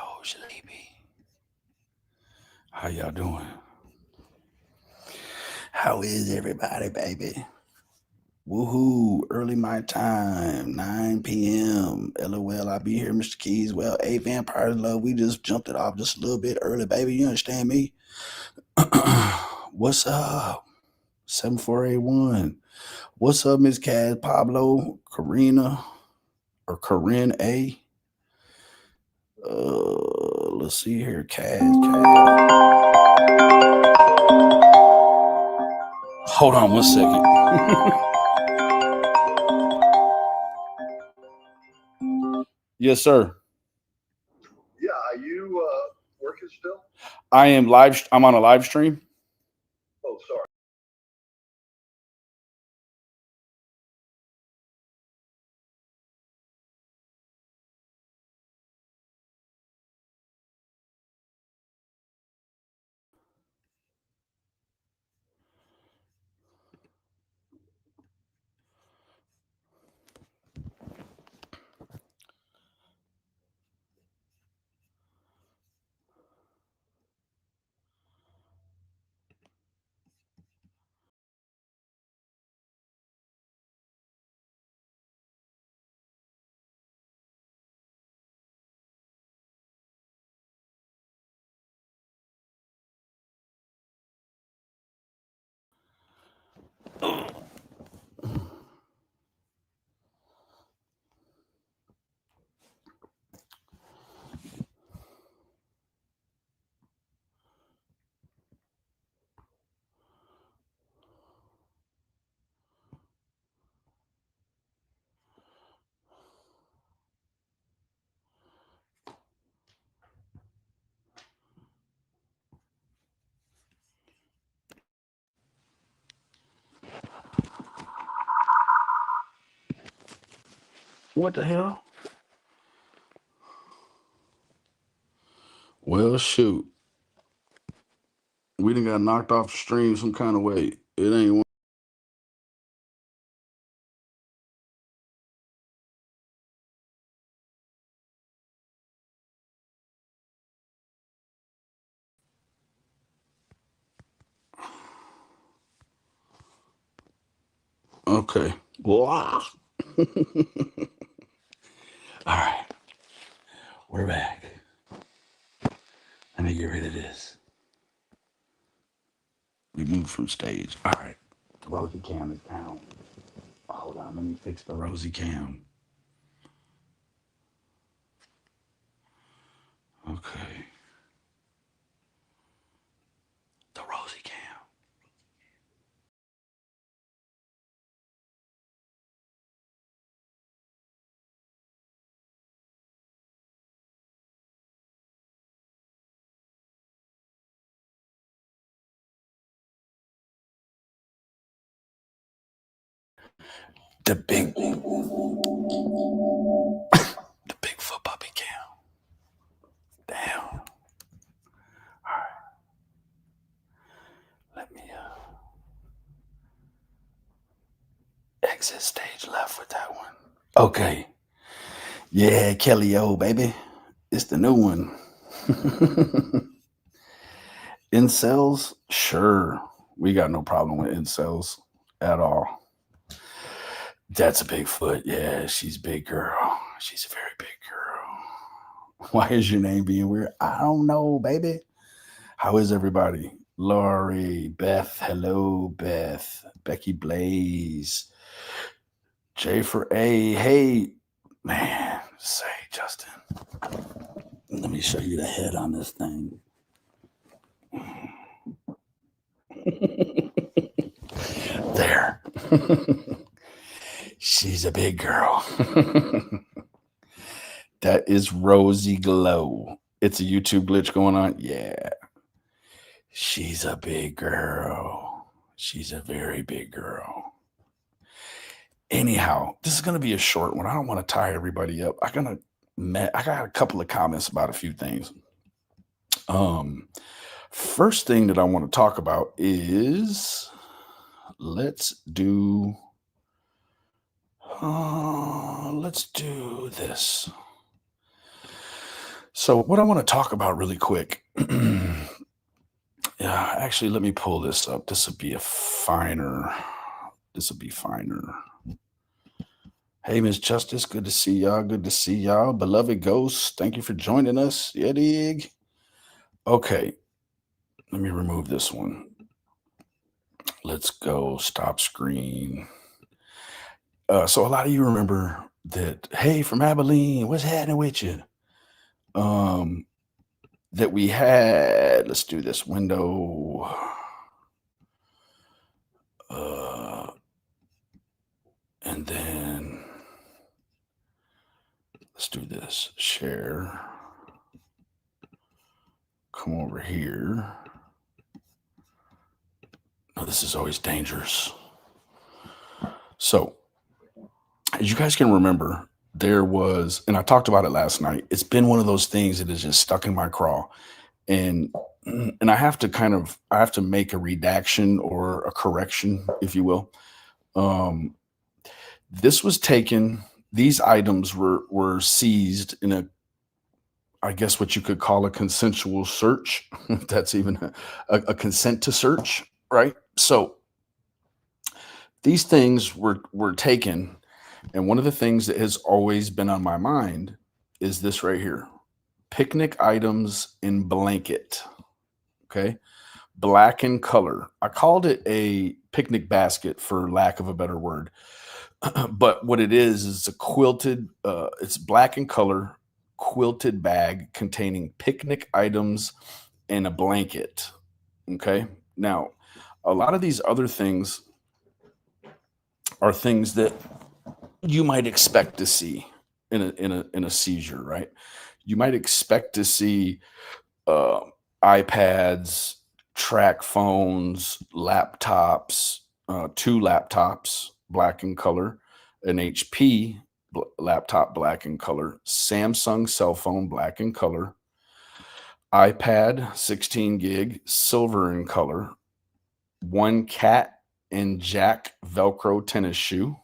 Hello, Shalaby. How y'all doing? How is everybody, baby? Woohoo! Early my time, 9 p.m. LOL, I'll be here, Mr. Keys. Well, hey, Vampires Love, we just jumped it off just a little bit early, baby. You understand me? What's up? 7481. What's up, Miss Cass, Pablo, Karina, or Corinne A? Let's see here, Cass. Hold on 1 second. Yes, sir. Yeah, are you working still? I am live. I'm on a live stream. Oh, sorry. What the hell? Well, shoot. We done got knocked off the stream some kind of way. It ain't one. Okay. All right. We're back. Let me get rid of this. We moved from stage. All right. The Rosie cam is down. Hold on. Let me fix the Rosie cam. Okay. The Rosie cam. The Bigfoot puppy cam. Damn. All right. Let me exit stage left with that one. Okay. Yeah, Kelly O, baby. It's the new one. Incels? Sure. We got no problem with incels at all. That's a Bigfoot. Yeah, she's a big girl. She's a very big girl. Why is your name being weird? I don't know, baby. How is everybody? Laurie, Beth, hello, Beth, Becky Blaze, J for A. Hey, man, say, Justin. Let me show you the head on this thing. There. She's a big girl. That is Rosie Glow. It's a YouTube glitch going on. Yeah. She's a big girl. She's a very big girl. Anyhow, this is going to be a short one. I don't want to tie everybody up. I got a couple of comments about a few things. First thing that I want to talk about is let's do this. So what I want to talk about really quick. Yeah, actually, let me pull this up. This will be a finer. This will be finer. Hey, Miss Justice, good to see y'all. Good to see y'all. Beloved Ghost, thank you for joining us. Yeah, dig. Okay, let me remove this one. Let's go. Stop screen. So a lot of you remember that, hey, from Abilene, what's happening with you? That we had, let's do this window. And then let's do this. Share. Come over here. Oh, this is always dangerous. So, as you guys can remember, there was, and I talked about it last night. It's been one of those things that is just stuck in my craw, and I have to make a redaction or a correction, if you will. This was taken. These items were seized in a, I guess what you could call a consensual search. If that's even a consent to search, right? So these things were taken, and one of the things that has always been on my mind is this right here: picnic items in blanket. Okay, black in color. I called it a picnic basket for lack of a better word, but what it is a quilted. It's black in color, quilted bag containing picnic items and a blanket. Okay, now a lot of these other things are things that you might expect to see in a seizure, right? You might expect to see uh, iPads, track phones, laptops, two laptops, black in color, an HP laptop, black in color, Samsung cell phone, black in color, iPad, 16 gig, silver in color, one cat and Jack Velcro tennis shoe,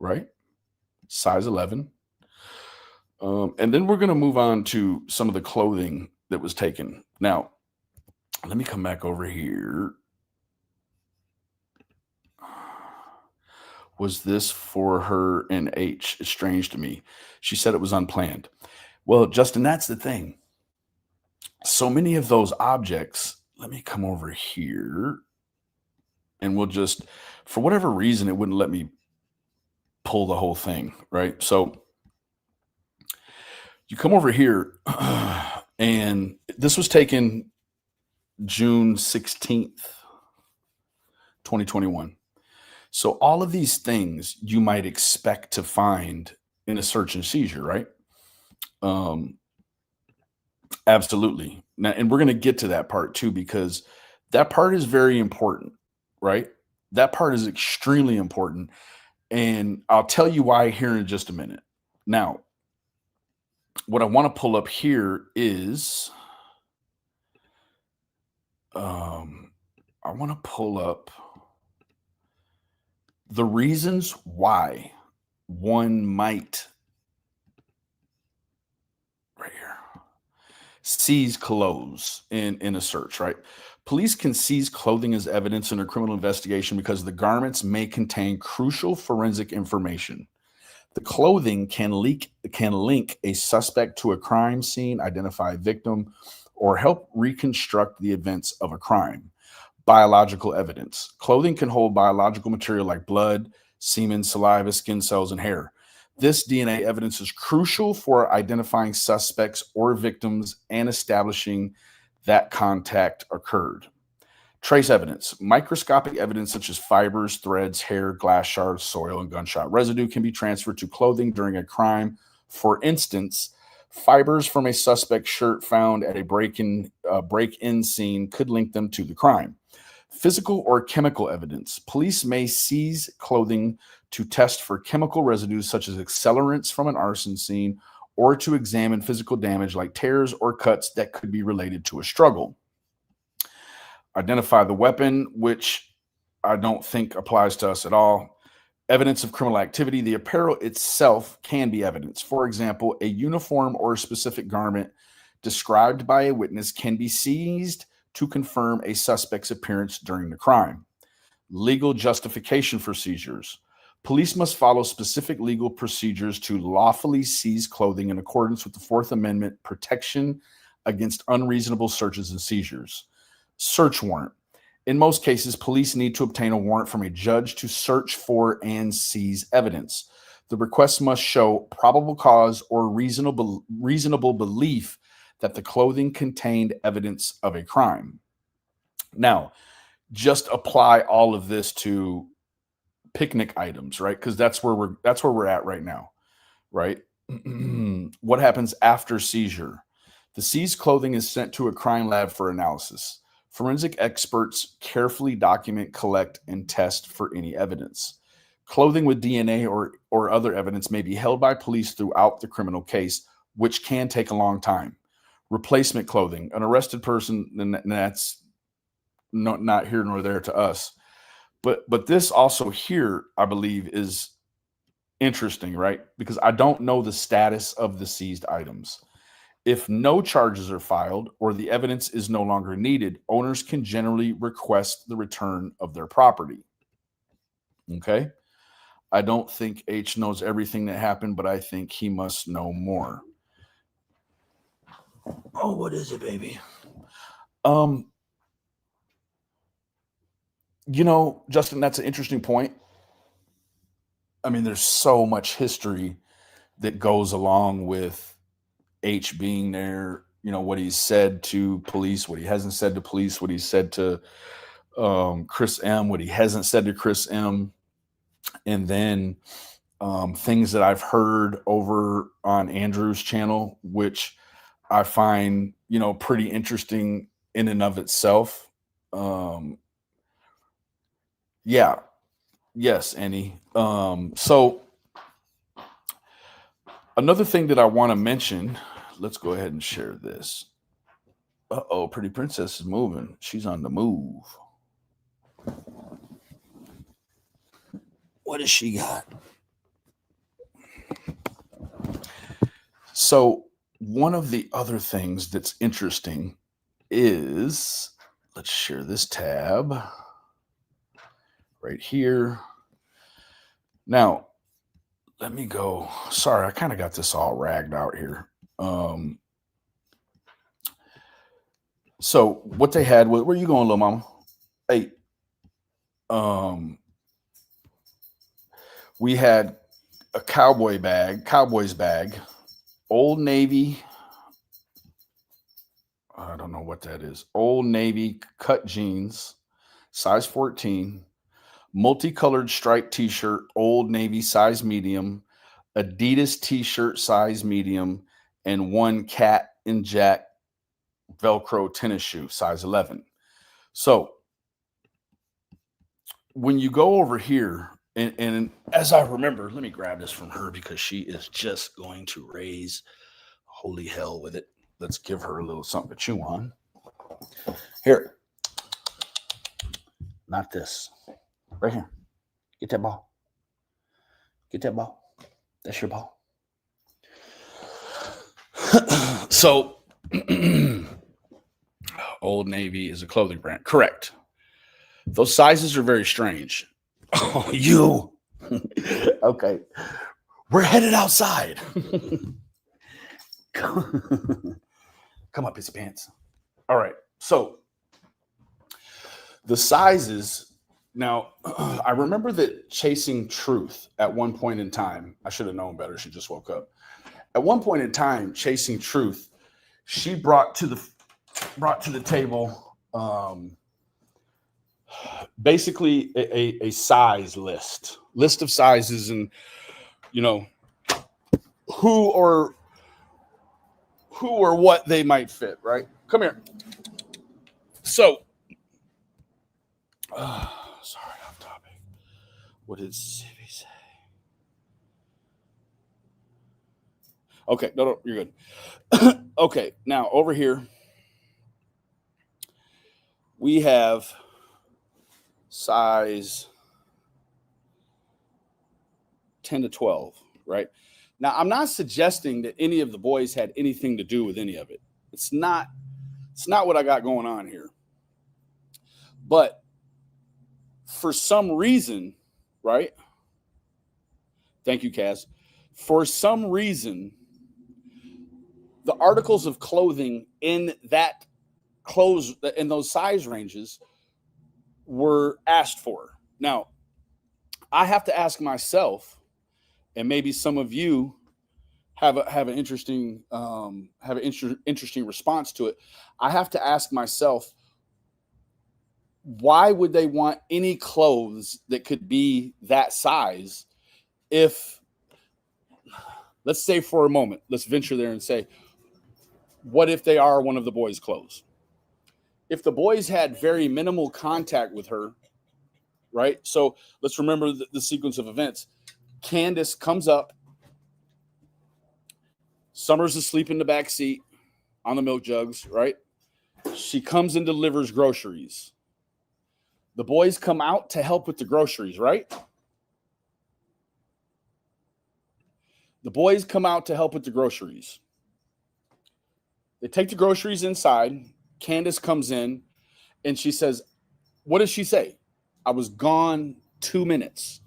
right? Size 11. And then we're going to move on to some of the clothing that was taken. Now, let me come back over here. Was this for her and H? It's strange to me. She said it was unplanned. Well, Justin, that's the thing. So many of those objects, let me come over here and we'll just, for whatever reason, it wouldn't let me pull the whole thing, right? So you come over here and this was taken June 16th, 2021. So all of these things you might expect to find in a search and seizure, right? Absolutely. Now, and we're going to get to that part too, because that part is very important, right? That part is extremely important. And I'll tell you why here in just a minute. Now, what I want to pull up here is I want to pull up the reasons why one might, right here, seize clothes in a search, right? Police can seize clothing as evidence in a criminal investigation because the garments may contain crucial forensic information. The clothing can link a suspect to a crime scene, identify a victim, or help reconstruct the events of a crime. Biological evidence. Clothing can hold biological material like blood, semen, saliva, skin cells, and hair. This DNA evidence is crucial for identifying suspects or victims and establishing that contact occurred. Trace evidence. Microscopic evidence such as fibers, threads, hair, glass shards, soil, and gunshot residue can be transferred to clothing during a crime. For instance, fibers from a suspect's shirt found at a break-in scene could link them to the crime. Physical or chemical evidence. Police may seize clothing to test for chemical residues such as accelerants from an arson scene or to examine physical damage like tears or cuts that could be related to a struggle. Identify the weapon, which I don't think applies to us at all. Evidence of criminal activity. The apparel itself can be evidence. For example, a uniform or a specific garment described by a witness can be seized to confirm a suspect's appearance during the crime. Legal justification for seizures. Police must follow specific legal procedures to lawfully seize clothing in accordance with the Fourth Amendment protection against unreasonable searches and seizures. Search warrant. In most cases, police need to obtain a warrant from a judge to search for and seize evidence. The request must show probable cause or reasonable belief that the clothing contained evidence of a crime. Now, just apply all of this to picnic items, right? Because that's where we're at right now, right? What happens after seizure? The seized clothing is sent to a crime lab for analysis. Forensic experts carefully document, collect, and test for any evidence. Clothing with DNA or other evidence may be held by police throughout the criminal case, which can take a long time. Replacement clothing. An arrested person, and that's not here nor there to us. But this also here, I believe, is interesting, right? Because I don't know the status of the seized items. If no charges are filed or the evidence is no longer needed, owners can generally request the return of their property. Okay? I don't think H knows everything that happened, but I think he must know more. Oh, what is it, baby? Justin, that's an interesting point. I mean, there's so much history that goes along with H being there, what he's said to police, what he hasn't said to police, what he said to Chris M, what he hasn't said to Chris M, and then things that I've heard over on Andrew's channel, which I find, pretty interesting in and of itself. Yeah. Yes, Annie. So another thing that I want to mention, let's go ahead and share this. Uh-oh, Pretty Princess is moving. She's on the move. What has she got? So one of the other things that's interesting is, let's share this tab right here. Now, let me go. Sorry, I kind of got this all ragged out here. So what they had, where you going, little mama? Hey, we had a Cowboys bag, Old Navy. I don't know what that is. Old Navy cut jeans, size 14, multicolored striped t-shirt, Old Navy size medium, Adidas t-shirt size medium, and one Cat and Jack Velcro tennis shoe size 11. So when you go over here, and as I remember, let me grab this from her because she is just going to raise holy hell with it. Let's give her a little something to chew on. Here. Not this. Right here. Get that ball. Get that ball. That's your ball. So, Old Navy is a clothing brand. Correct. Those sizes are very strange. Oh, you. Okay. We're headed outside. Come up, his pants. All right. So, the sizes. Now, I remember that Chasing Truth at one point in time, I should have known better. She just woke up. At one point in time, Chasing Truth, she brought to the table basically a size list of sizes, and who or what they might fit. Right? Come here. So, sorry, off topic. What did Sivy say? Okay, no, you're good. Okay, now over here we have size 10 to 12, right? Now, I'm not suggesting that any of the boys had anything to do with any of it. It's not what I got going on here. But for some reason, right? Thank you, Kaz. For some reason, the articles of clothing in that clothes in those size ranges were asked for. Now, I have to ask myself, and maybe some of you have an interesting interesting response to it. I have to ask myself, why would they want any clothes that could be that size? If, let's say for a moment, let's venture there and say, what if they are one of the boys' clothes? If the boys had very minimal contact with her, right? So let's remember the sequence of events. Candace comes up. Summer's asleep in the back seat on the milk jugs, right? She comes and delivers groceries. The boys come out to help with the groceries, right? The boys come out to help with the groceries. They take the groceries inside. Candace comes in and she says, what does she say? I was gone 2 minutes.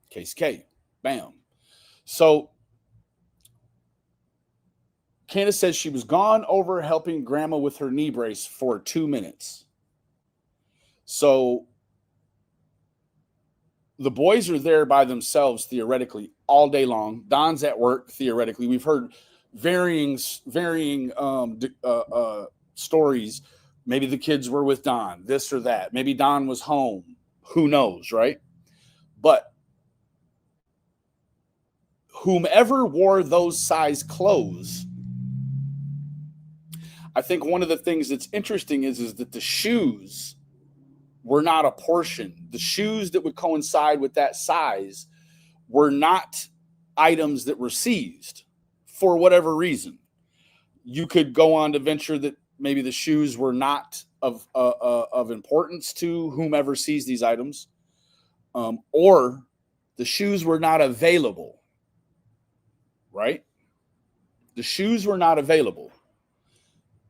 Case K. Bam. So Candace says she was gone over helping grandma with her knee brace for 2 minutes. So the boys are there by themselves, theoretically, all day long. Don's at work, theoretically. We've heard varying stories. Maybe the kids were with Don, this or that. Maybe Don was home. Who knows, right? But whomever wore those size clothes, I think one of the things that's interesting is that the shoes were not a portion. The shoes that would coincide with that size were not items that were seized for whatever reason. You could go on to venture that maybe the shoes were not of importance to whomever seized these items, or the shoes were not available, right? The shoes were not available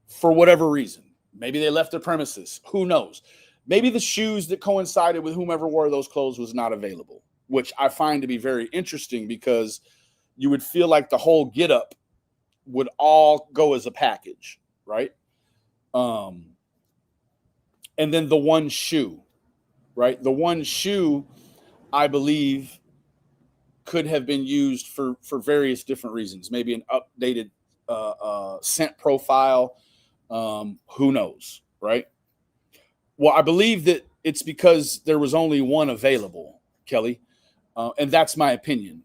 for whatever reason. Maybe they left the premises. Who knows? Maybe the shoes that coincided with whomever wore those clothes was not available, which I find to be very interesting because you would feel like the whole getup would all go as a package, right? And then the one shoe, right? The one shoe, I believe, could have been used for various different reasons. Maybe an updated scent profile. Who knows, right? Well, I believe that it's because there was only one available, Kelly, and that's my opinion.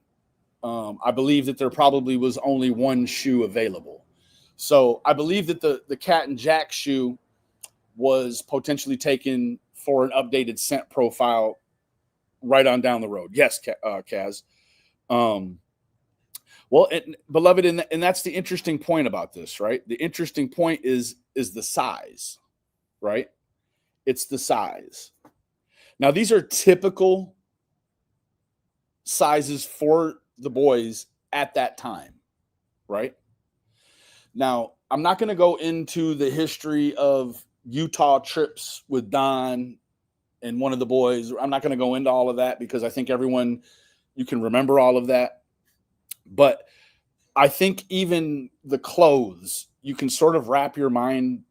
I believe that there probably was only one shoe available. So I believe that the Cat and Jack shoe was potentially taken for an updated scent profile right on down the road. Yes, Kaz. Well, beloved, and that's the interesting point about this, right? The interesting point is the size, right? It's the size. Now, these are typical sizes for the boys at that time, right? Now, I'm not going to go into the history of Utah trips with Don and one of the boys. I'm not going to go into all of that because I think everyone, you can remember all of that. But I think even the clothes, you can sort of wrap your mind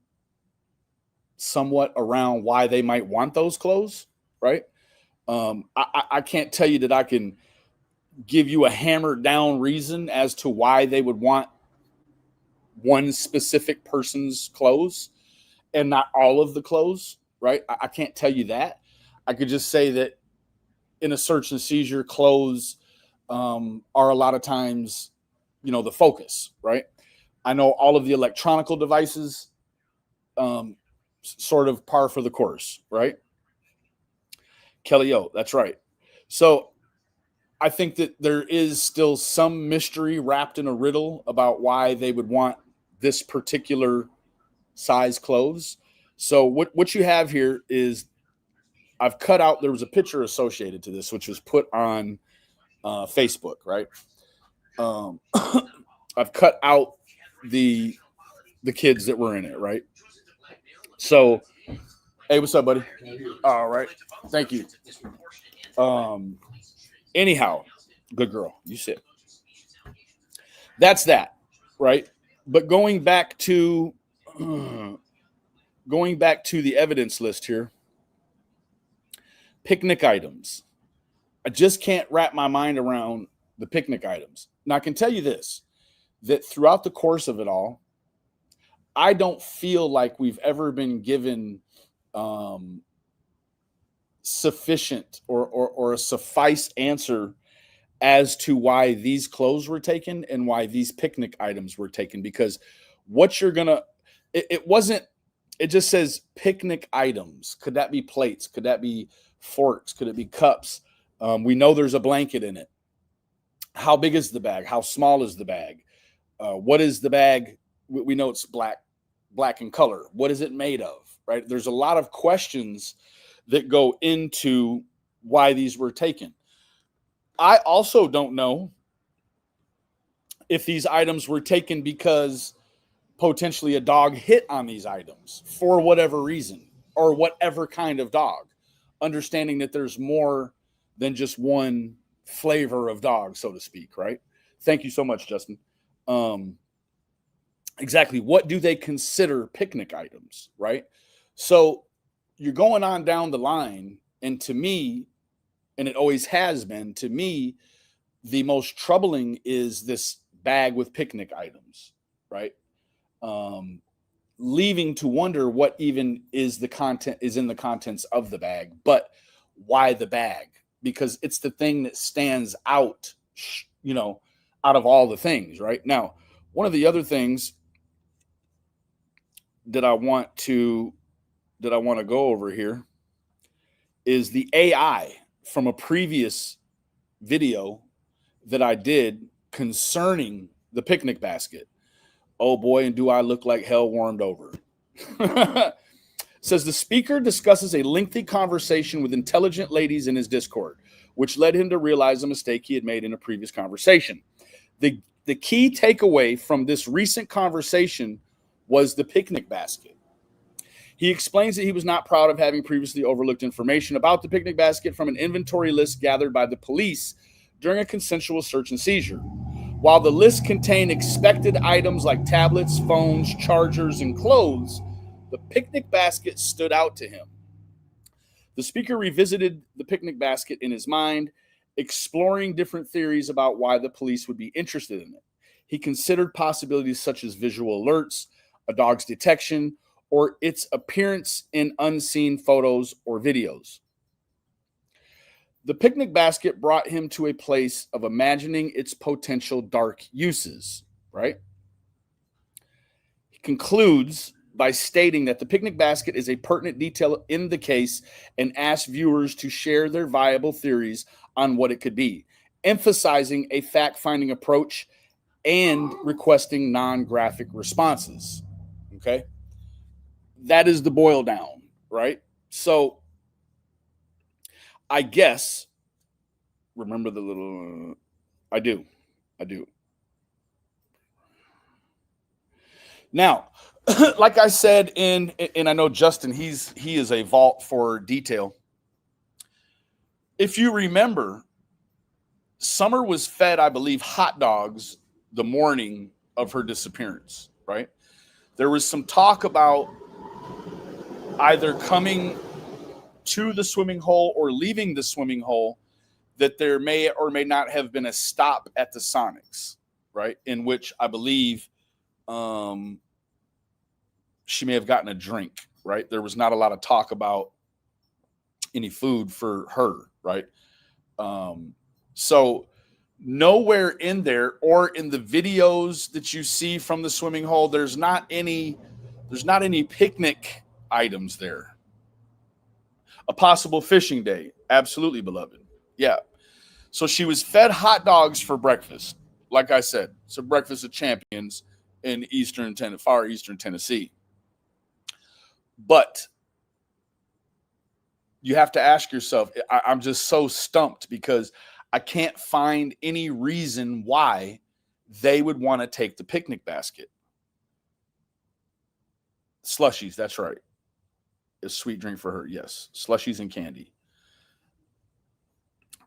somewhat around why they might want those clothes, right? I can't tell you that I can give you a hammered down reason as to why they would want one specific person's clothes and not all of the clothes, right? I can't tell you that. I could just say that in a search and seizure, clothes are a lot of times, the focus, right? I know all of the electronical devices, sort of par for the course, right? Kelly O, that's right. So I think that there is still some mystery wrapped in a riddle about why they would want this particular size clothes. So what you have here is I've cut out, there was a picture associated to this, which was put on Facebook, right? I've cut out the kids that were in it, right? So, hey, what's up, buddy? All right, thank you. Anyhow, good girl, you sit. That's that, right? But going back to the evidence list here, picnic items. I just can't wrap my mind around the picnic items. Now, I can tell you this, that throughout the course of it all, I don't feel like we've ever been given sufficient or a suffice answer as to why these clothes were taken and why these picnic items were taken. Because what you're gonna, it wasn't, it just says picnic items. Could that be plates? Could that be forks? Could it be cups? We know there's a blanket in it. How big is the bag? How small is the bag? What is the bag? We know it's black in color. What is it made of? Right? There's a lot of questions that go into why these were taken. I also don't know if these items were taken because potentially a dog hit on these items for whatever reason or whatever kind of dog, understanding that there's more than just one flavor of dog, so to speak, right? Thank you so much, Justin. Exactly. What do they consider picnic items, right? So you're going on down the line, and to me, and it always has been, to me, the most troubling is this bag with picnic items, right? Leaving to wonder what even is in the contents of the bag, but why the bag? Because it's the thing that stands out, out of all the things, right? Now, one of the other things that I want to go over here is the AI from a previous video that I did concerning the picnic basket. Oh boy, and do I look like hell warmed over. Says the speaker discusses a lengthy conversation with intelligent ladies in his Discord, which led him to realize a mistake he had made in a previous conversation. The key takeaway from this recent conversation was the picnic basket. He explains that he was not proud of having previously overlooked information about the picnic basket from an inventory list gathered by the police during a consensual search and seizure. While the list contained expected items like tablets, phones, chargers, and clothes, the picnic basket stood out to him. The speaker revisited the picnic basket in his mind, exploring different theories about why the police would be interested in it. He considered possibilities such as visual alerts, a dog's detection, or its appearance in unseen photos or videos. The picnic basket brought him to a place of imagining its potential dark uses, right? He concludes by stating that the picnic basket is a pertinent detail in the case and asks viewers to share their viable theories on what it could be, emphasizing a fact-finding approach and requesting non-graphic responses, okay? That is the boil down, right? So I guess, remember the little, I do. Now, like I said, and I know Justin, he is a vault for detail. If you remember, Summer was fed, I believe, hot dogs the morning of her disappearance, right? There was some talk about either coming to the swimming hole or leaving the swimming hole, that there may or may not have been a stop at the Sonics, right? In which I believe she may have gotten a drink, right? There was not a lot of talk about any food for her, right? So nowhere in there or in the videos that you see from the swimming hole, there's not any picnic items there. A possible fishing day. Absolutely, beloved. Yeah. So she was fed hot dogs for breakfast. Like I said, it's a breakfast of champions in far eastern Tennessee. But you have to ask yourself, I'm just so stumped because I can't find any reason why they would want to take the picnic basket. Slushies, that's right. A sweet drink for her, yes. Slushies and candy.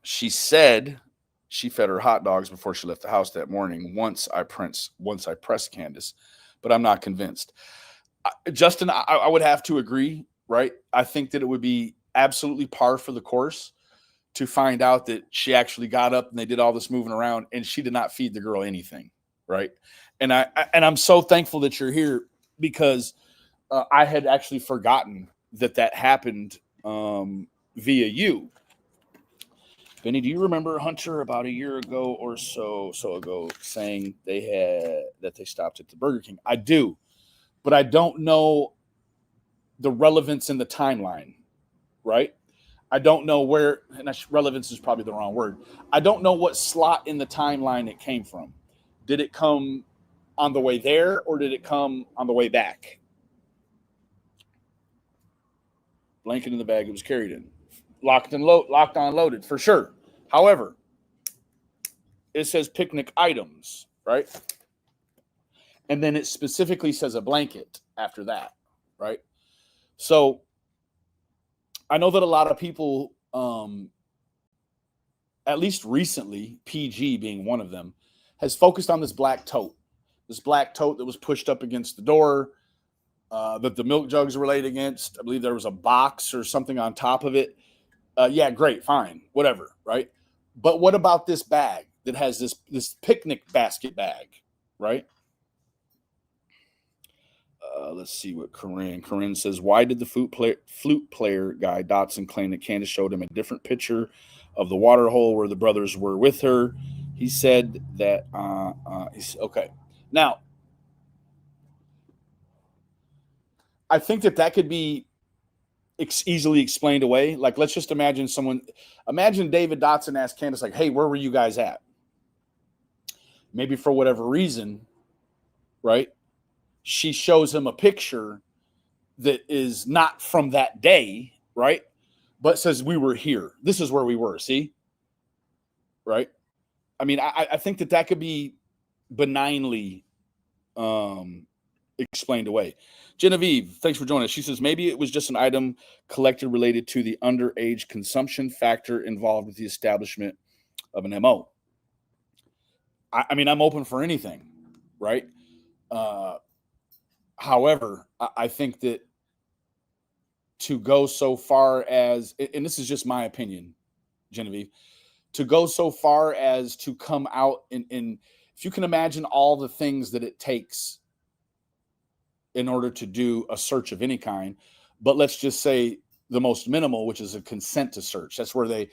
She said she fed her hot dogs before she left the house that morning once I pressed Candace, but I'm not convinced. Justin, I would have to agree, right? I think that it would be absolutely par for the course to find out that she actually got up and they did all this moving around and she did not feed the girl anything, right? And I'm so thankful that you're here because I had actually forgotten that happened via you. Benny, do you remember Hunter about a year ago or so ago saying that they stopped at the Burger King? I do, but I don't know the relevance in the timeline, right? I don't know where, and relevance is probably the wrong word. I don't know what slot in the timeline it came from. Did it come on the way there or did it come on the way back? Blanket in the bag it was carried in. Locked on, loaded, for sure. However, it says picnic items, right? And then it specifically says a blanket after that, right? So I know that a lot of people, at least recently, PG being one of them, has focused on this black tote that was pushed up against the door, that the milk jugs were laid against. I believe there was a box or something on top of it. Yeah, great, fine, whatever, right? But what about this bag that has this picnic basket bag, right? Let's see what Corinne says. Why did the flute player guy Dotson claim that Candace showed him a different picture of the water hole where the brothers were with her? He said that he's okay. Now, I think that could be easily explained away. Like, let's just imagine David Dotson asked Candace, like, hey, where were you guys at? Maybe for whatever reason, right? She shows him a picture that is not from that day, right? But says we were here. This is where we were, see? Right? I mean, I think that could be benignly explained away. Genevieve, thanks for joining us. She says maybe it was just an item collected related to the underage consumption factor involved with the establishment of an MO. I mean, I'm open for anything, right? However, I think that to go so far as, and this is just my opinion, Genevieve, to go so far as to come out in if you can imagine all the things that it takes in order to do a search of any kind, but let's just say the most minimal, which is a consent to search. That's where they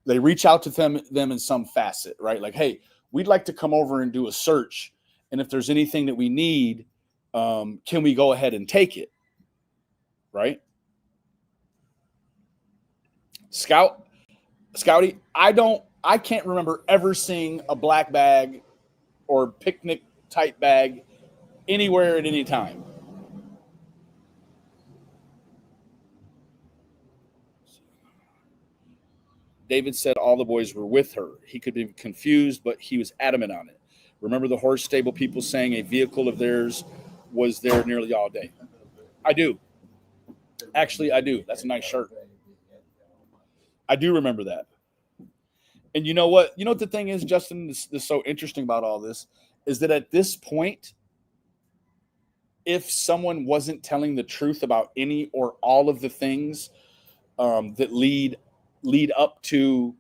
reach out to them in some facet, right? Like, hey, we'd like to come over and do a search. And if there's anything that we need, can we go ahead and take it? Right? Scouty, I can't remember ever seeing a black bag or picnic type bag anywhere at any time. David said all the boys were with her. He could be confused, but he was adamant on it. Remember the horse stable people saying a vehicle of theirs was there nearly all day? I do. Actually, I do. That's a nice shirt. I do remember that. And you know what? You know what the thing is, Justin, this is so interesting about all this, is that at this point, if someone wasn't telling the truth about any or all of the things that lead up to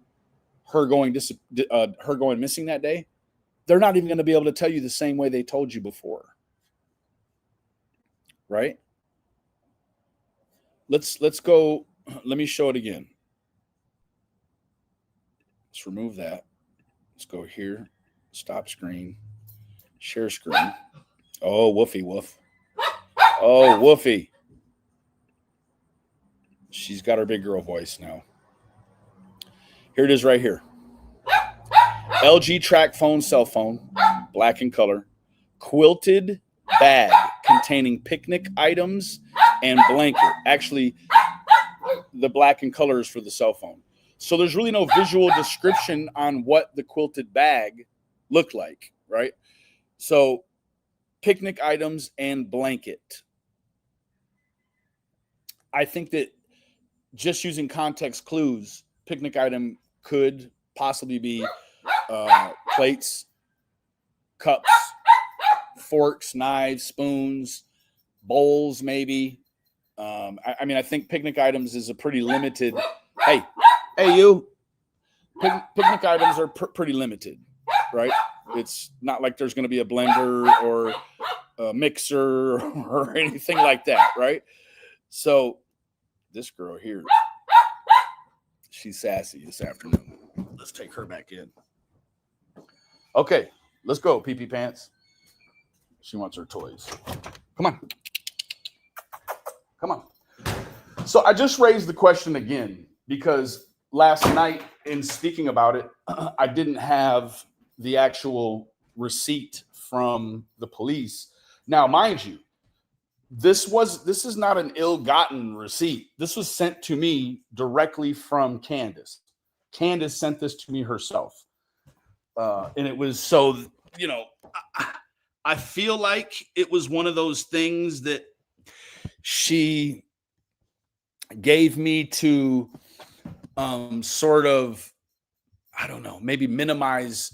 her going missing that day, they're not even going to be able to tell you the same way they told you before. Right? Let's go. Let me show it again. Let's remove that. Let's go here. Stop screen. Share screen. Oh, woofy woof. Oh, woofy. She's got her big girl voice now. Here it is right here. LG track phone, cell phone, black in color. Quilted bag containing picnic items and blanket. Actually, the black in color is for the cell phone. So there's really no visual description on what the quilted bag looked like, right? So picnic items and blanket. I think that just using context clues, picnic item could possibly be plates, cups, forks, knives, spoons, bowls, maybe. I mean, I think picnic items is a pretty limited. Hey, you. Picnic items are pretty limited, right? It's not like there's going to be a blender or a mixer or anything like that, right? So this girl here, she's sassy this afternoon. Let's take her back in. Okay, let's go, pee-pee pants. She wants her toys. Come on. Come on. So I just raised the question again because last night in speaking about it, I didn't have the actual receipt from the police. Now, mind you, this is not an ill-gotten receipt. This was sent to me directly from Candace. Candace sent this to me herself. And it was so, I feel like it was one of those things that she gave me to sort of, I don't know, maybe minimize.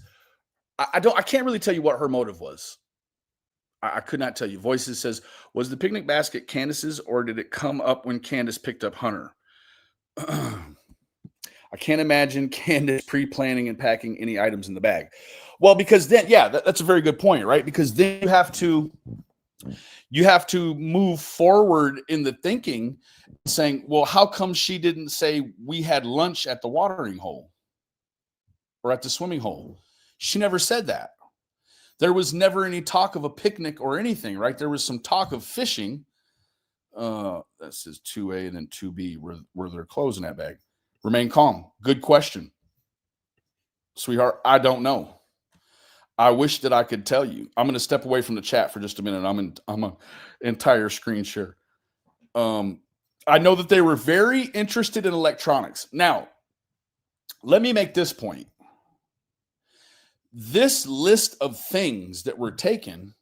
I can't really tell you what her motive was. I could not tell you. Voices says, was the picnic basket Candace's or did it come up when Candace picked up Hunter? I can't imagine Candace pre-planning and packing any items in the bag. Well, because then, yeah, that's a very good point, right? Because then you have to move forward in the thinking, saying, well, how come she didn't say we had lunch at the watering hole or at the swimming hole? She never said that. There was never any talk of a picnic or anything, right? There was some talk of fishing. That says 2A and then 2B where they're closing that bag. Remain calm. Good question. Sweetheart, I don't know. I wish that I could tell you. I'm going to step away from the chat for just a minute. I'm an entire screen share. I know that they were very interested in electronics. Now, let me make this point. This list of things that were taken,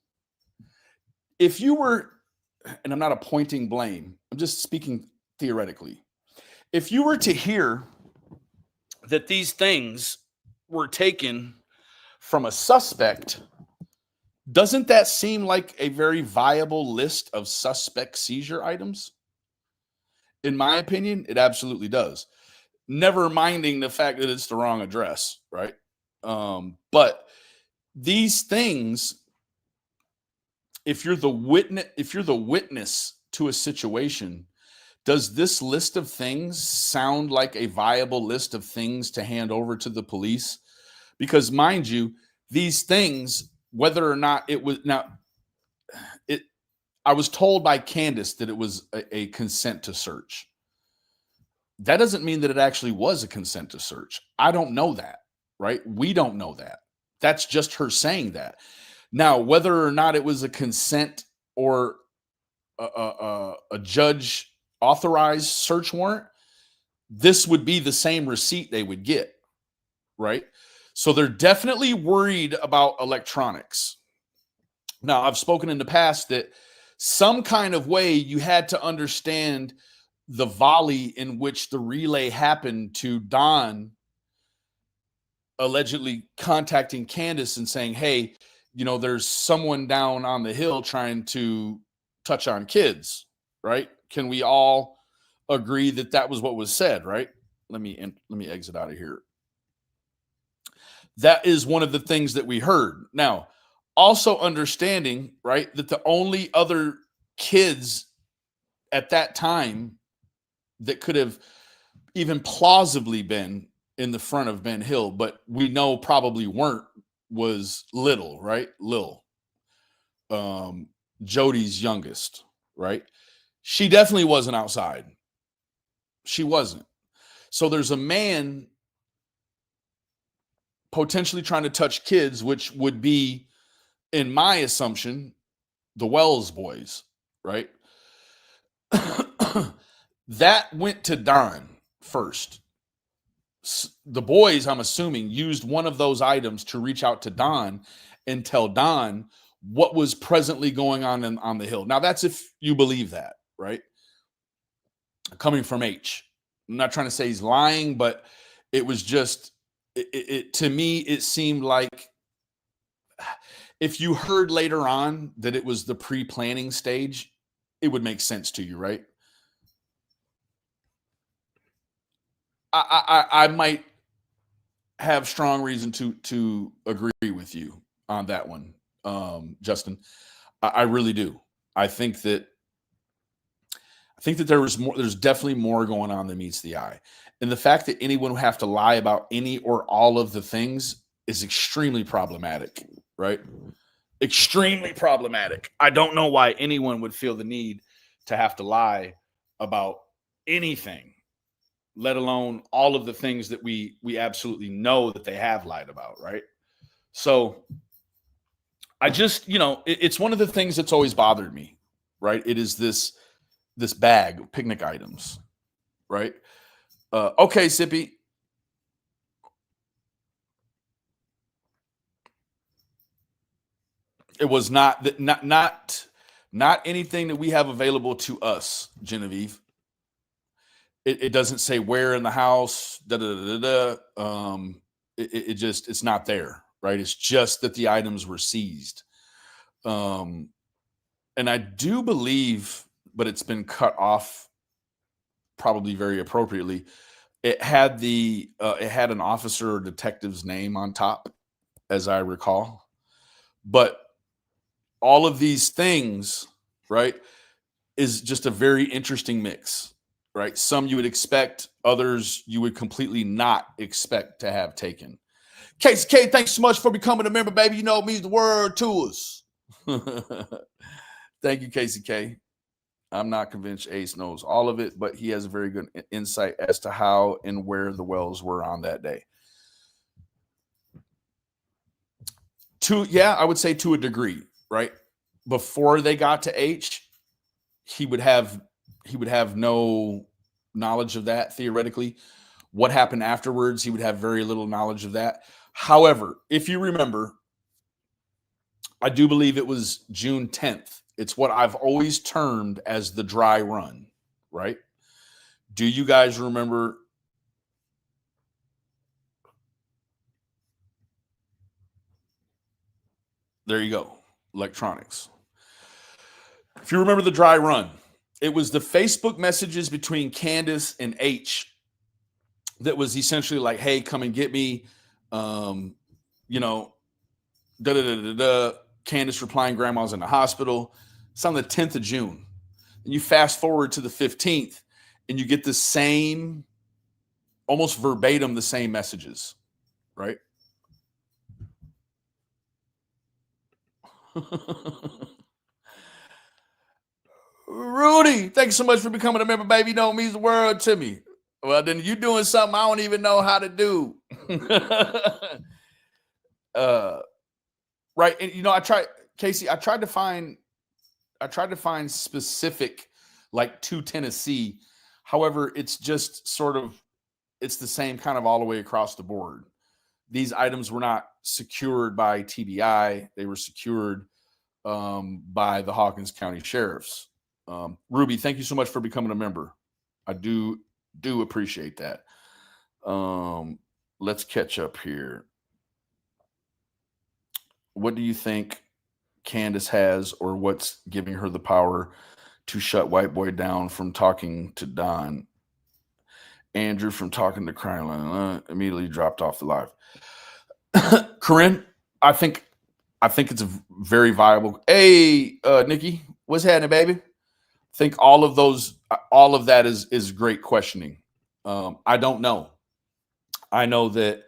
if you were, and I'm not appointing blame, I'm just speaking theoretically. If you were to hear that these things were taken from a suspect, doesn't that seem like a very viable list of suspect seizure items? In my opinion, it absolutely does. Never minding the fact that it's the wrong address, right? But these things, if you're the witness to a situation, does this list of things sound like a viable list of things to hand over to the police? Because mind you, these things, whether or not it was I was told by Candace that it was a consent to search. That doesn't mean that it actually was a consent to search. I don't know that, right? We don't know that. That's just her saying that. Now, whether or not it was a consent or a judge authorized search warrant, this would be the same receipt they would get, right? So they're definitely worried about electronics. Now, I've spoken in the past that some kind of way you had to understand the volley in which the relay happened to Don allegedly contacting Candace and saying, hey, there's someone down on the hill trying to touch on kids, right? Can we all agree that that was what was said, right? Let me exit out of here. That is one of the things that we heard. Now, also understanding, right, that the only other kids at that time that could have even plausibly been in the front of Ben Hill, but we know probably weren't, was Little, right? Lil. Jody's youngest, right? She definitely wasn't outside. She wasn't. So there's a man potentially trying to touch kids, which would be, in my assumption, the Wells boys, right? That went to Don first. The boys, I'm assuming, used one of those items to reach out to Don and tell Don what was presently going on the hill. Now, that's if you believe that, right? Coming from H. I'm not trying to say he's lying, but it was just, to me, it seemed like if you heard later on that it was the pre-planning stage, it would make sense to you, right? I might have strong reason to agree with you on that one, Justin. I really do. I think that there's definitely more going on than meets the eye. And the fact that anyone would have to lie about any or all of the things is extremely problematic, right? Extremely problematic. I don't know why anyone would feel the need to have to lie about anything, let alone all of the things that we absolutely know that they have lied about, right? So I just, it's one of the things that's always bothered me, right? It is this bag of picnic items, right? Okay, Sippy. It was not anything that we have available to us, Genevieve. It doesn't say where in the house. It's not there, right? It's just that the items were seized. And I do believe, but it's been cut off probably very appropriately. It had an officer or detective's name on top, as I recall. But all of these things, right, is just a very interesting mix, right? Some you would expect, others you would completely not expect to have taken. Casey K, thanks so much for becoming a member, baby. You know it means the word to us. Thank you, Casey K. I'm not convinced Ace knows all of it, but he has a very good insight as to how and where the wells were on that day. I would say to a degree, right? Before they got to H, he would have no knowledge of that theoretically. What happened afterwards, he would have very little knowledge of that. However, if you remember, I do believe it was June 10th. It's what I've always termed as the dry run, right? Do you guys remember? There you go. Electronics. If you remember the dry run, it was the Facebook messages between Candace and H that was essentially like, hey, come and get me. Candace replying, grandma's in the hospital. It's on the 10th of June. And you fast forward to the 15th and you get the same, almost verbatim, the same messages, right? Rudy, thanks so much for becoming a member, baby. You know it means the world to me. Well, then you're doing something I don't even know how to do. Right. And I tried to find specific, like, to Tennessee. However, it's just sort of, it's the same kind of all the way across the board. These items were not secured by TBI. They were secured by the Hawkins County Sheriffs. Ruby, thank you so much for becoming a member. I do appreciate that. Let's catch up here. What do you think Candace has, or what's giving her the power to shut White Boy down from talking to Don? Andrew from talking to Krylan immediately dropped off the live. Corinne, I think it's a very viable. Hey, Nikki, what's happening, baby? I think all of that is great questioning. I don't know. I know that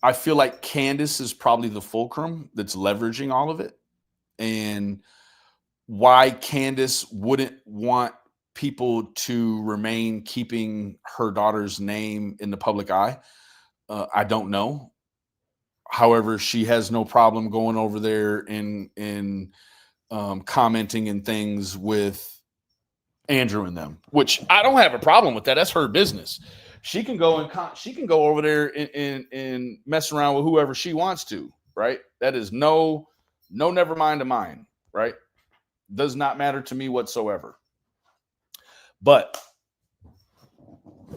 I feel like Candace is probably the fulcrum that's leveraging all of it. And why Candace wouldn't want people to remain keeping her daughter's name in the public eye, I don't know. However, she has no problem going over there and commenting and things with Andrew and them, which I don't have a problem with that. That's her business. She can go she can go over there and mess around with whoever she wants to, right? That is never mind of mine, right? Does not matter to me whatsoever. But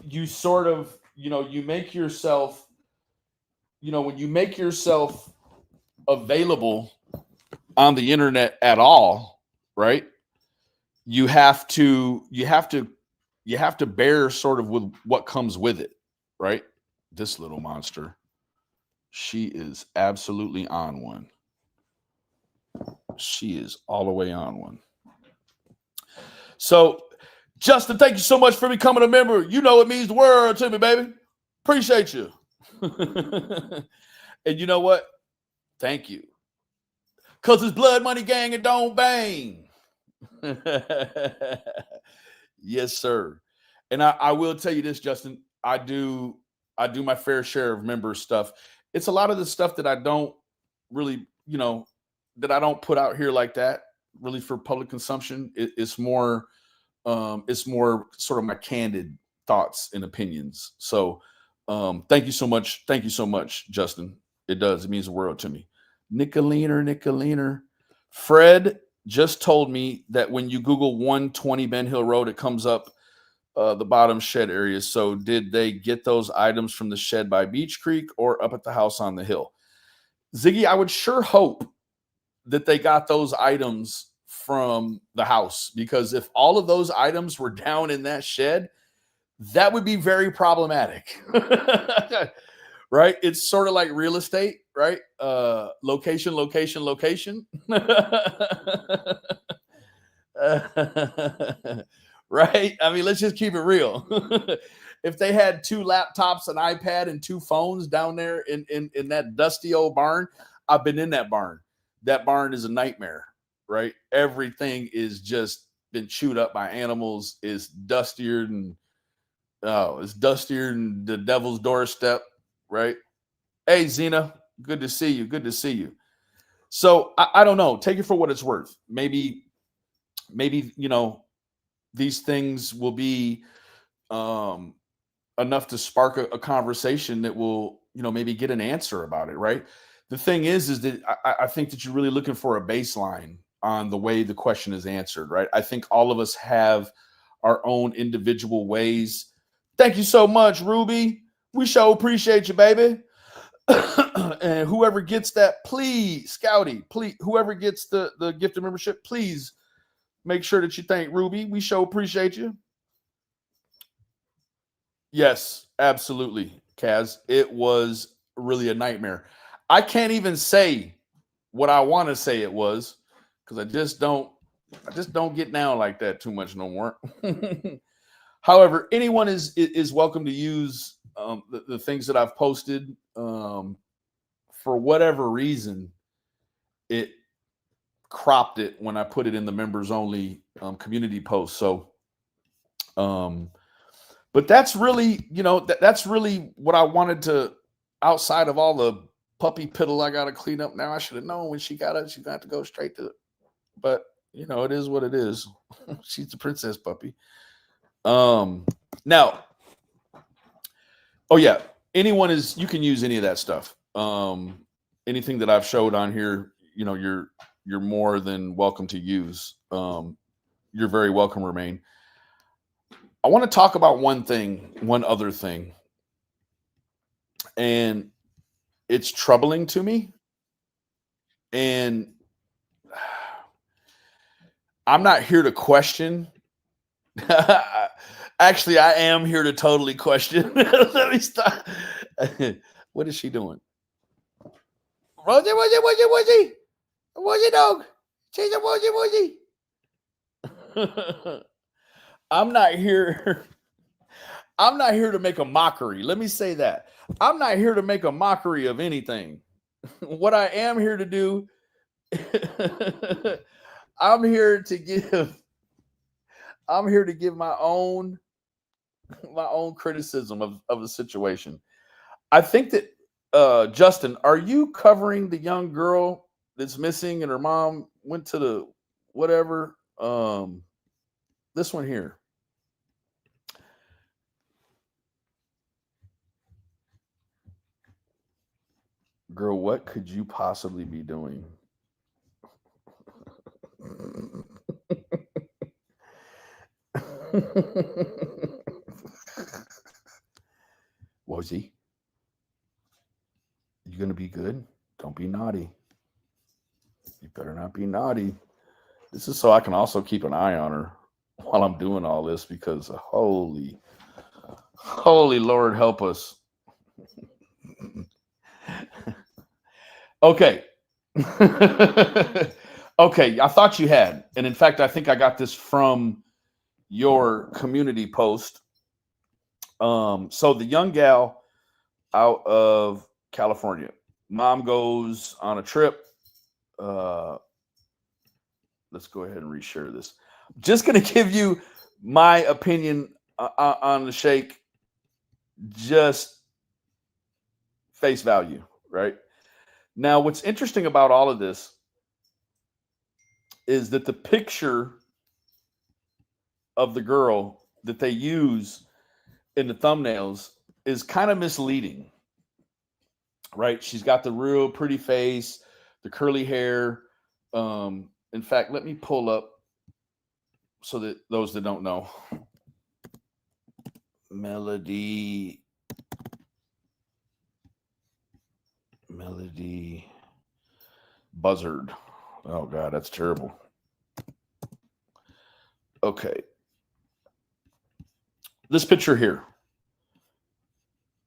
you sort of, you make yourself, when you make yourself available on the internet at all, right? You have to bear sort of with what comes with it, right? This little monster, she is absolutely on one. She is all the way on one. So, Justin, thank you so much for becoming a member. You know it means the world to me, baby. Appreciate you. And you know what? Thank you. Because it's blood money gang and don't bang. Yes, sir. And I will tell you this, Justin. I do my fair share of member stuff. It's a lot of the stuff that I don't really, that I don't put out here like that, really for public consumption. It's more sort of my candid thoughts and opinions. So thank you so much. Thank you so much, Justin. It does. It means the world to me. Nicoliner. Fred just told me that when you Google 120 Ben Hill Road, it comes up the bottom shed area. So did they get those items from the shed by Beach Creek or up at the house on the hill? Ziggy, I would sure hope that they got those items from the house, because if all of those items were down in that shed, that would be very problematic. Right? It's sort of like real estate, right? Location. Right? I mean, let's just keep it real. If they had 2 laptops, an iPad, and 2 phones down there in that dusty old barn, I've been in that barn. That barn is a nightmare, right? Everything is just been chewed up by animals. It's dustier than the devil's doorstep, right? Hey, Zena, good to see you. Good to see you. So I don't know. Take it for what it's worth. Maybe these things will be enough to spark a conversation that will maybe get an answer about it, right? The thing is that I think that you're really looking for a baseline on the way the question is answered, right? I think all of us have our own individual ways. Thank you so much, Ruby. We sure appreciate you, baby. And whoever gets that, please, Scouty, please, whoever gets the gifted membership, please make sure that you thank Ruby. We sure appreciate you. Yes, absolutely, Kaz. It was really a nightmare. I can't even say what I want to say it was, because I just don't get down like that too much no more. However, anyone is welcome to use the things that I've posted. For whatever reason, it cropped it when I put it in the members only community post. So, but that's really, that's really what I wanted to, outside of all the puppy piddle I got to clean up now. I should have known when she got to go straight to it. But, it is what it is. She's the princess puppy. Now, oh yeah, you can use any of that stuff. Anything that I've showed on here, you're more than welcome to use. You're very welcome, Remain. I want to talk about one other thing. And it's troubling to me. And I'm not here to question. Actually, I am here to totally question. Let me stop. What is she doing? Rosie, dog. She's a Rosie. I'm not here to make a mockery. Let me say that. I'm not here to make a mockery of anything. What I am here to do, I'm here to give my own criticism of the situation. I think that Justin, are you covering the young girl that's missing and her mom went to the whatever? This one here. Girl, what could you possibly be doing? Wozy, you gonna be good? Don't be naughty. You better not be naughty. This is so I can also keep an eye on her while I'm doing all this because holy Lord help us. Okay. Okay, I thought you had. And in fact, I think I got this from your community post. So the young gal out of California, mom goes on a trip. Let's go ahead and reshare this. Just going to give you my opinion on the shake, just face value, right? Now, what's interesting about all of this is that the picture of the girl that they use in the thumbnails is kind of misleading, right? She's got the real pretty face, the curly hair. In fact, let me pull up so that those that don't know. Melodee Buzzard. Oh God, that's terrible. Okay. This picture here.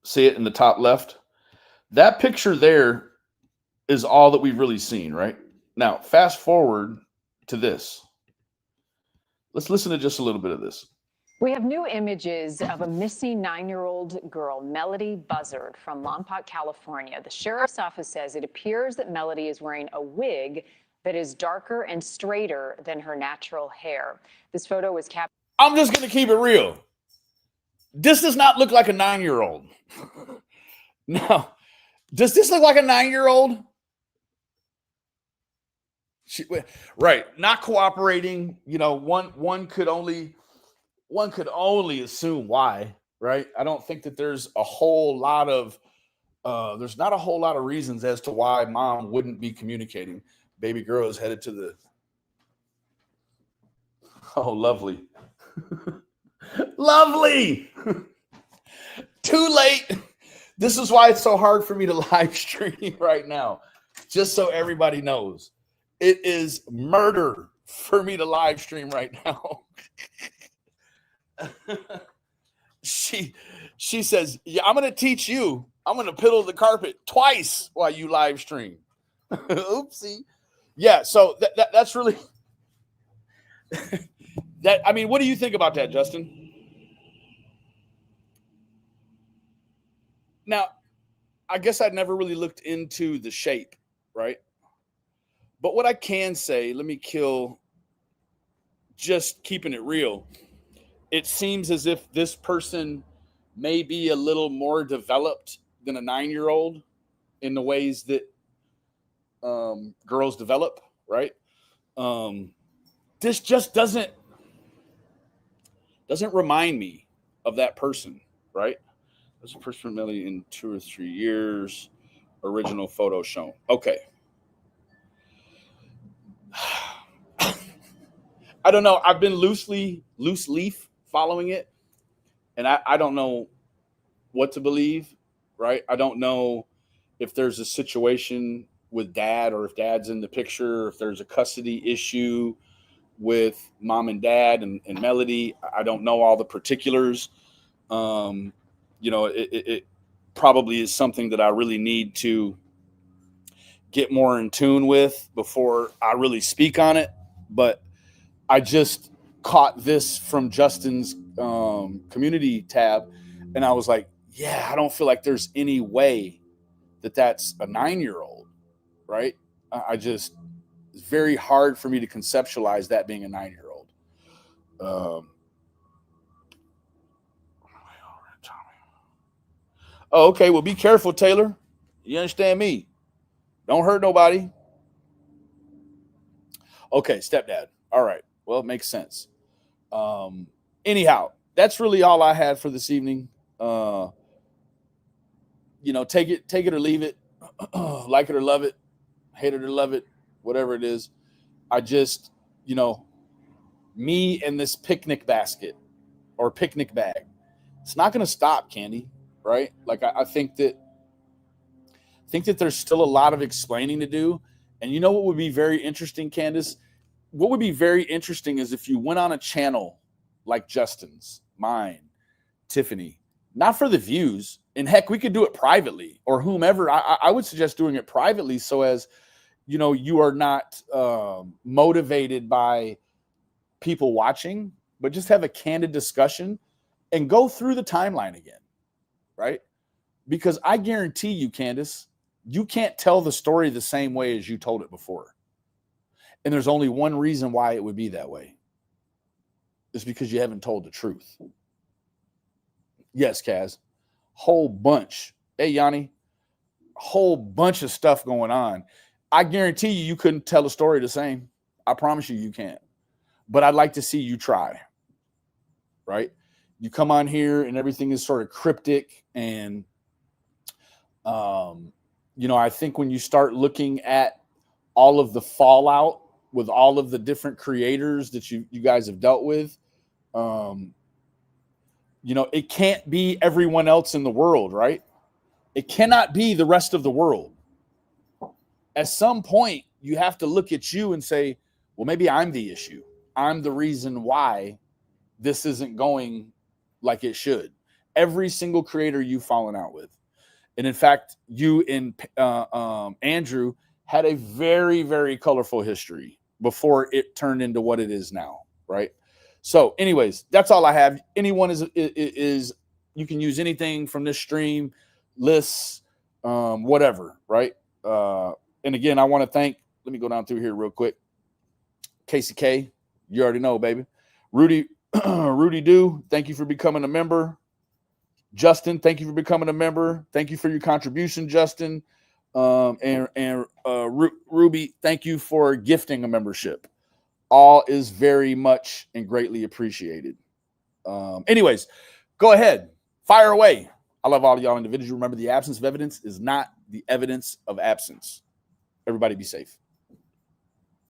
See it in the top left? That picture there is all that we've really seen, right? Now, fast forward to this. Let's listen to just a little bit of this. We have new images of a missing 9-year-old girl, Melodee Buzzard, from Lompoc, California. The sheriff's office says it appears that Melodee is wearing a wig that is darker and straighter than her natural hair. This photo was captured. I'm just going to keep it real. This does not look like a 9-year-old. Now, does this look like a 9-year-old? Right, not cooperating. You know, one could only assume why, right? I don't think that there's a whole lot of there's not a whole lot of reasons as to why mom wouldn't be communicating. Baby girl is headed to the lovely. Lovely. Too late. This is why it's so hard for me to live stream right now. Just so everybody knows. It is murder for me to live stream right now. She says, yeah, I'm going to teach you. I'm going to piddle the carpet twice while you live stream. Oopsie. Yeah, so that's really that. I mean, what do you think about that, Justin? Now, I guess I'd never really looked into the shape, right? But what I can say, let me kill, just keeping it real. It seems as if this person may be a little more developed than a 9-year-old in the ways that girls develop, right? This just doesn't remind me of that person, right? There's a person really in 2 or 3 years. Original photo shown. Okay. I don't know. I've been loose leaf following it, and I don't know what to believe, right? I don't know if there's a situation with dad or if dad's in the picture, or if there's a custody issue with mom and dad and Melodee. I don't know all the particulars. You know, it probably is something that I really need to get more in tune with before I really speak on it. But I just caught this from Justin's community tab, and I was like, yeah, I don't feel like there's any way that that's a 9-year-old, right? It's very hard for me to conceptualize that being a 9-year-old. Oh, okay. Well, be careful, Taylor. You understand me? Don't hurt nobody. Okay, stepdad. All right. Well, it makes sense. Anyhow, that's really all I had for this evening. You know, take it or leave it. like it or love it, hate it or love it, whatever it is. I just, me and this picnic basket or picnic bag, it's not going to stop, Candy, right? Like I think that there's still a lot of explaining to do. And you know what would be very interesting, Candace? What would be very interesting is if you went on a channel like Justin's, mine, Tiffany, not for the views, and heck, we could do it privately or whomever. I would suggest doing it privately so as, you are not motivated by people watching, but just have a candid discussion and go through the timeline again, right? Because I guarantee you, Candace, you can't tell the story the same way as you told it before. And there's only one reason why it would be that way. It's because you haven't told the truth. Yes, Kaz. Whole bunch. Hey, Yanni. Whole bunch of stuff going on. I guarantee you couldn't tell a story the same. I promise you can't. But I'd like to see you try. Right? You come on here and everything is sort of cryptic. And, I think when you start looking at all of the fallout with all of the different creators that you guys have dealt with, it can't be everyone else in the world, right? It cannot be the rest of the world. At some point, you have to look at you and say, well, maybe I'm the issue. I'm the reason why this isn't going like it should. Every single creator you've fallen out with. And in fact, you and Andrew had a very, very colorful history before it turned into what it is now, right? So anyways, that's all I have. Anyone is you can use anything from this stream, lists, whatever, right? And again, I want to thank, let me go down through here real quick. Casey K, you already know, baby. Rudy Do, thank you for becoming a member. Justin, thank you for becoming a member. Thank you for your contribution, Justin. And Ruby, thank you for gifting a membership. All is very much and greatly appreciated. Anyways, go ahead. Fire away. I love all of y'all individuals. Remember, the absence of evidence is not the evidence of absence. Everybody be safe.